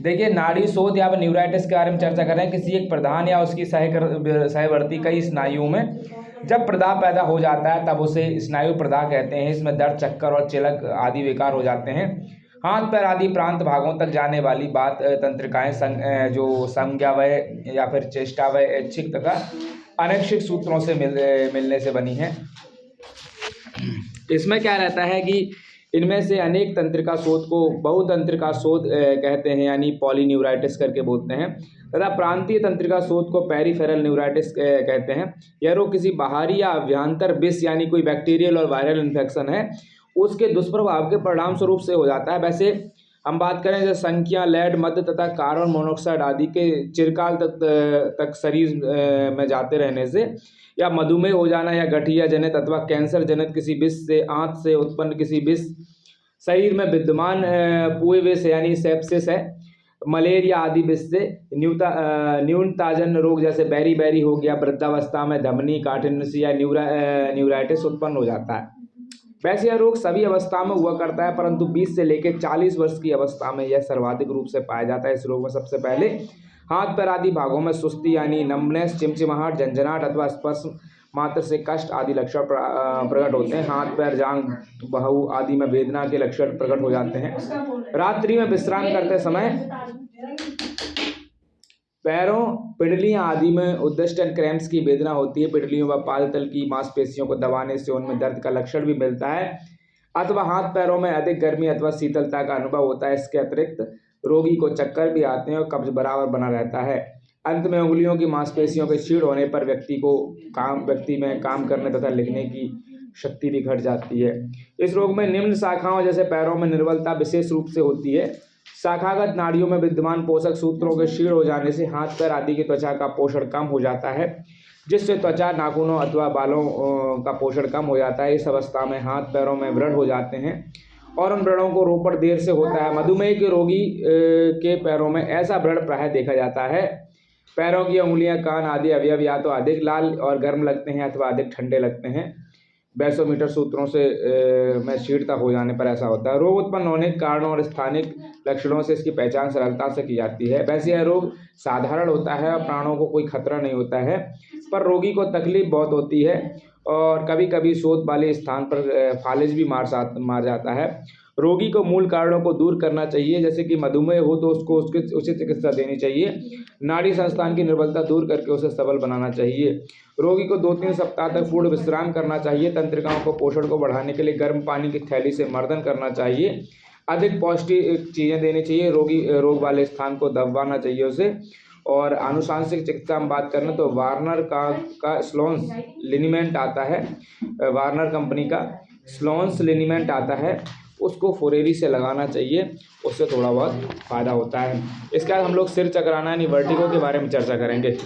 देखिए, नाड़ी शोथ या फिर न्यूराइटिस के बारे में चर्चा करें। किसी एक प्रधान या उसकी सहवर्ती कई स्नायुओं में जब प्रदाह पैदा हो जाता है तब उसे स्नायु प्रदाह कहते हैं। इसमें दर्द, चक्कर और चिलक आदि विकार हो जाते हैं। हाथ पैर आदि प्रांत भागों तक जाने वाली बात तंत्रिकाएं जो संज्ञावय या फिर चेष्टावय, ऐच्छिक तथा अनैच्छिक सूत्रों से मिलने से बनी है। इसमें क्या रहता है कि इनमें से अनेक तंत्रिका शोथ को बहुतंत्रिका शोथ कहते हैं, यानी पॉलीन्यूराइटिस करके बोलते हैं, तथा प्रांतीय तंत्रिका शोथ को पेरिफेरल न्यूराइटिस कहते हैं। यह रोग किसी बाहरी या अभ्यंतर विष यानी कोई बैक्टीरियल और वायरल इन्फेक्शन है उसके दुष्प्रभाव के परिणाम स्वरूप से हो जाता है। वैसे हम बात करें जैसे संख्या, लेड, मध्य तथा कार्बन मोनोऑक्साइड आदि के चिरकाल तक शरीर में जाते रहने से, या मधुमेह हो जाना, या गठिया जनित अथवा कैंसर जनित किसी विष से, आंत से उत्पन्न किसी विष, शरीर में विद्यमान पूए विष यानी सेप्सिस है, मलेरिया आदि विष से, न्यूनताजन्य रोग जैसे बेरी हो गया, वृद्धावस्था में धमनी काठिन्य से या न्यूराइटिस उत्पन्न हो जाता है। वैसे यह रोग सभी अवस्था में हुआ करता है, परंतु 20 से लेकर 40 वर्ष की अवस्था में यह सर्वाधिक रूप से पाया जाता है। इस रोग में सबसे पहले हाथ पैर आदि भागों में सुस्ती यानी नमनेस, चिमचिमाहट, झंझनाहट अथवा स्पर्श मात्र से कष्ट आदि लक्षण प्रकट होते हैं। हाथ पैर, जांघ, बाहु आदि में वेदना के लक्षण प्रकट हो जाते हैं। रात्रि में विश्राम करते समय पैरों, पिंडलियां आदि में उद्दिष्ट क्रैम्प्स की वेदना होती है। पिंडलियों व पादतल की मांसपेशियों को दबाने से उनमें दर्द का लक्षण भी मिलता है, अथवा हाथ पैरों में अधिक गर्मी अथवा शीतलता का अनुभव होता है। इसके अतिरिक्त रोगी को चक्कर भी आते हैं और कब्ज बराबर बना रहता है। अंत में उंगलियों की मांसपेशियों के क्षीण होने पर व्यक्ति में काम करने तथा लिखने की शक्ति भी घट जाती है। इस रोग में निम्न शाखाओं जैसे पैरों में निर्बलता विशेष रूप से होती है। शाखागत नाड़ियों में विद्यमान पोषक सूत्रों के क्षीण हो जाने से हाथ पैर आदि की त्वचा का पोषण कम हो जाता है, जिससे त्वचा, नाखूनों अथवा बालों का पोषण कम हो जाता है। इस अवस्था में हाथ पैरों में व्रण हो जाते हैं और उन व्रणों को रोपण देर से होता है। मधुमेह के रोगी के पैरों में ऐसा व्रण प्रायः देखा जाता है। पैरों की उंगलियां, कान आदि अवयव या तो अधिक लाल और गर्म लगते हैं अथवा अधिक ठंडे लगते हैं। बैसोमीटर सूत्रों से में शीघ्रता हो जाने पर ऐसा होता है। रोग उत्पन्न होने के कारणों और स्थानिक लक्षणों से इसकी पहचान सरलता से की जाती है। वैसे यह रोग साधारण होता है और प्राणों को कोई खतरा नहीं होता है, पर रोगी को तकलीफ बहुत होती है और कभी कभी शोथ वाले स्थान पर फालिज भी मार जाता है। रोगी को मूल कारणों को दूर करना चाहिए, जैसे कि मधुमेह हो तो उसको उसकी उचित चिकित्सा देनी चाहिए। नाड़ी संस्थान की निर्बलता दूर करके उसे सबल बनाना चाहिए। रोगी को 2-3 सप्ताह तक पूर्ण विश्राम करना चाहिए। तंत्रिकाओं को पोषण को बढ़ाने के लिए गर्म पानी की थैली से मर्दन करना चाहिए। अधिक पौष्टिक चीज़ें देनी चाहिए। रोग वाले स्थान को दबाना चाहिए उसे। और आनुषांशिक चिकित्सा हम बात करें तो वार्नर का स्लोन्स लिनीमेंट आता है, वार्नर कंपनी का स्लोन्स लिनीमेंट आता है, उसको फोरेरी से लगाना चाहिए, उससे थोड़ा बहुत फ़ायदा होता है। इसके बाद हम लोग सिर चकराना यानी वर्टिगो के बारे में चर्चा करेंगे।